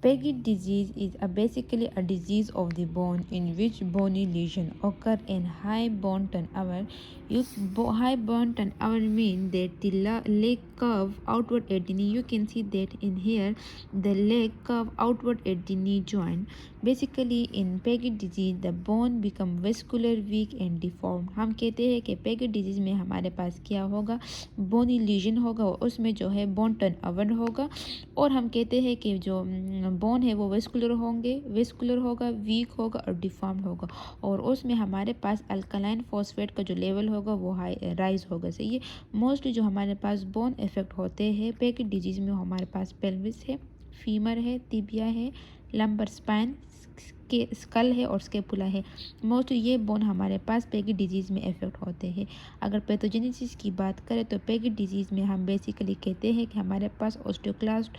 Peggy disease is basically a disease of the bone in which bony lesion occur in high bone turnover. High bone turnover means that the leg curve outward at the knee. You can see that in here the leg curve outward at the knee joint. Basically in Peggy disease the bone become vascular, weak and deformed. हम कहते हैं कि Peggy disease में हमारे पास क्या होगा, बोनी legion होगा और उसमें जो है बोन टर्नओवर होगा, और हम कहते हैं कि जो बोन है वो वेस्कुलर होगा, वीक होगा और डिफॉर्म होगा, और उसमें हमारे पास अल्कलाइन फॉस्फेट का जो लेवल होगा वो हाई राइज होगा। सही है। मोस्टली जो हमारे पास बोन इफेक्ट होते हैं पैकेट डिजीज़ में, हमारे पास पेल्विस है, फीमर है, तिबिया है, लंबर स्पाइन, के स्कल है और स्केपुला है। मोस्टली ये बोन हमारे पास पैकेट डिजीज़ में इफेक्ट होते हैं। अगर पैथोजेनेसिस की बात करें तो पैकेट डिजीज़ में हम बेसिकली कहते हैं कि हमारे पास ऑस्टियोक्लास्ट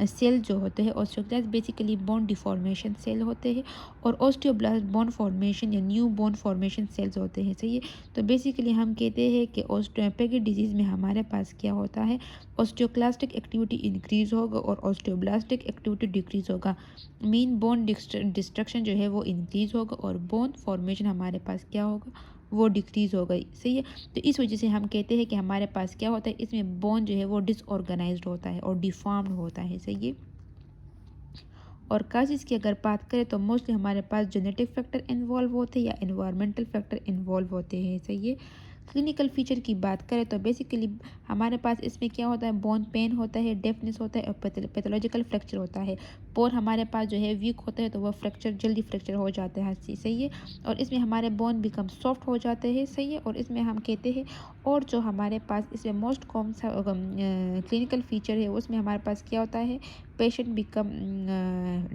सेल जो होते हैं, osteoclast basically bone deformation cell होते हैं, और ऑस्टियोब्लास्ट बोन फॉर्मेशन या न्यू बोन फॉर्मेशन सेल्स होते हैं। सही है। तो बेसिकली हम कहते हैं कि पैकेट डिजीज़ में हमारे पास क्या होता है, ऑस्टियोक्लास्टिक एक्टिविटी इंक्रीज होगा और ऑस्टियोब्लास्टिक एक्टिविटी डिक्रीज होगा। मीन बोन डिस्ट्रक्शन जो है वो इंक्रीज होगा और बोन फॉर्मेशन हमारे पास क्या होगा, वो डिक्रीज हो गई। सही है। तो इस वजह से हम कहते हैं कि हमारे पास क्या होता है, इसमें बोन जो है वो डिसऑर्गेनाइज्ड होता है और डिफॉर्म्ड होता है। सही है। और काजिज़ की अगर बात करें तो मोस्टली हमारे पास जेनेटिक फैक्टर इन्वॉल्व होते हैं या एनवायरमेंटल फैक्टर इन्वॉल्व होते हैं। सही है। क्लिनिकल फीचर की बात करें तो बेसिकली हमारे पास इसमें क्या होता है, बोन पेन होता है, डेफनेस होता है और पैथोलॉजिकल फ्रैक्चर होता है। बोन हमारे पास जो है वीक होता है तो वह फ्रैक्चर जल्दी फ्रैक्चर हो जाते हैं। सही है। और इसमें हमारे बोन बिकम सॉफ्ट हो जाते हैं। सही है। और इसमें हम कहते हैं, और जो हमारे पास इसमें मोस्ट कॉमन सा क्लिनिकल फीचर है उसमें हमारे पास क्या होता है, पेशेंट बिकम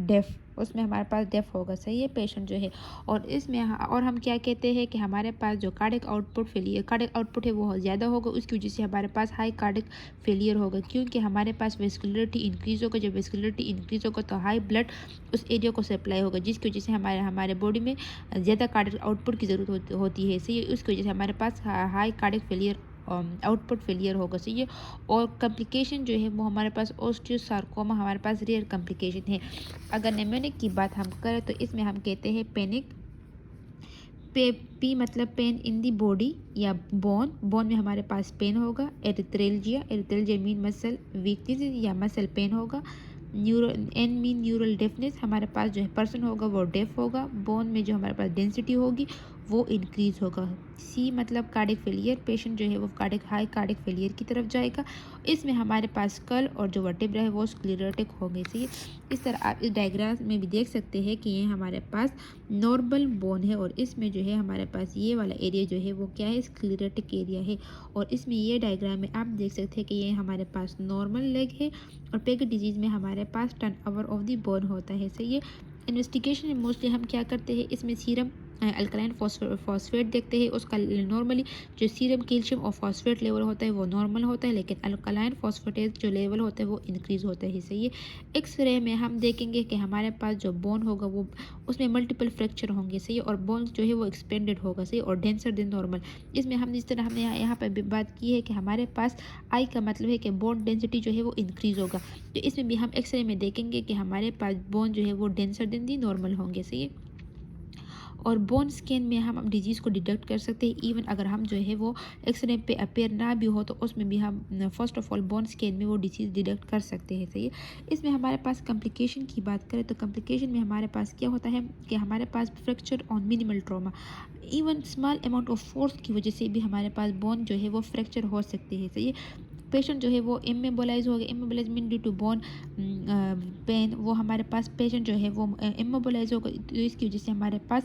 डेफ, उसमें हमारे पास डेफ होगा। सही है। पेशेंट जो है, और इसमें और हम क्या कहते हैं कि हमारे पास जो कार्डिक आउटपुट है वो ज़्यादा होगा, उसकी वजह से हमारे पास हाई कार्डिक फेलियर होगा, क्योंकि हमारे पास वेस्कुलरिटी इंक्रीज होगा। जब वेस्कुलरिटी इंक्रीज होगा तो हाई ब्लड उस एरिया को सप्लाई होगा, जिसकी वजह से हमारे बॉडी में ज़्यादा कार्डिक आउटपुट की ज़रूरत होती है। सही है। उसकी वजह से हमारे पास high cardiac failure output failure होगा। सही है। और कम्प्लिकेशन जो है वो हमारे पास ओस्टियोसार्कोमा हमारे पास रेयर कम्प्लिकेशन है। अगर निमोनिक की बात हम करें तो इसमें हम कहते हैं पैनिक, पी मतलब पेन इन दी बॉडी या बोन में हमारे पास पेन होगा। एरिथ्रेल्जिया मीन मसल वीकनेस या मसल पेन होगा। एन मीन न्यूरल डेफनेस, हमारे पास जो है पर्सन होगा वो डेफ होगा। बोन में जो हमारे पास डेंसिटी होगी वो इंक्रीज होगा। सी मतलब कार्डिक फेलियर, पेशेंट जो है वो हाई कार्डिक फेलियर की तरफ जाएगा। इसमें हमारे पास स्कल और जो वर्टेब्रा है वो स्क्लेरोटिक होंगे। सही है। इस तरह आप इस डायग्राम में भी देख सकते हैं कि ये हमारे पास नॉर्मल बोन है, और इसमें जो है हमारे पास ये वाला एरिया जो है वो क्या है, स्क्लेरोटिक एरिया है। और इसमें ये डायग्राम में आप देख सकते हैं कि ये हमारे पास नॉर्मल लेग है, और पैकेट डिजीज़ में हमारे पास टर्नओवर ऑफ द बोन होता है। सही है। इन्वेस्टिगेशन में मोस्टली हम क्या करते हैं, इसमें सीरम अल्कलाइन फॉस्फेट देखते हैं। उसका नॉर्मली जो सीरम कैल्शियम और फॉस्फेट लेवल होता है वो नॉर्मल होता है, लेकिन अल्कलाइन फॉस्फेटेज जो लेवल होता है वो इंक्रीज होता है। सही है। एक्सरे में हम देखेंगे कि हमारे पास जो बोन होगा वो उसमें मल्टीपल फ्रैक्चर होंगे। सही है। और बोन जो है वो एक्सपेंडेड होगा। सही, और डेंसर देन नॉर्मल। इसमें हम जिस तरह हमने यहाँ पर भी बात की है कि हमारे पास आई का मतलब है कि बोन डेंसिटी जो है वो इंक्रीज होगा, तो इसमें भी हम एक्सरे में देखेंगे कि हमारे पास बोन जो है वो डेंसर देन दी नॉर्मल होंगे। सही है। और बोन स्कैन में हम डिजीज़ को डिटेक्ट कर सकते हैं। इवन अगर हम जो है वो एक्सरे पे अपेयर ना भी हो तो उसमें भी हम first of all bone scan में वो डिजीज़ डिटेक्ट कर सकते हैं। सही है। इसमें हमारे पास कम्प्लिकेशन की बात करें तो कम्प्लिकेशन में हमारे पास क्या होता है कि हमारे पास fracture on minimal trauma, even small amount of force की वजह से भी हमारे पास बोन जो है वो फ्रैक्चर हो सकती है। सही है। पेशेंट जो है वो इमोबलाइज हो गया, immobilise mean due to bone pain, वो हमारे पास पेशेंट जो है वो इमोबलाइज होगा, तो इसकी वजह से हमारे पास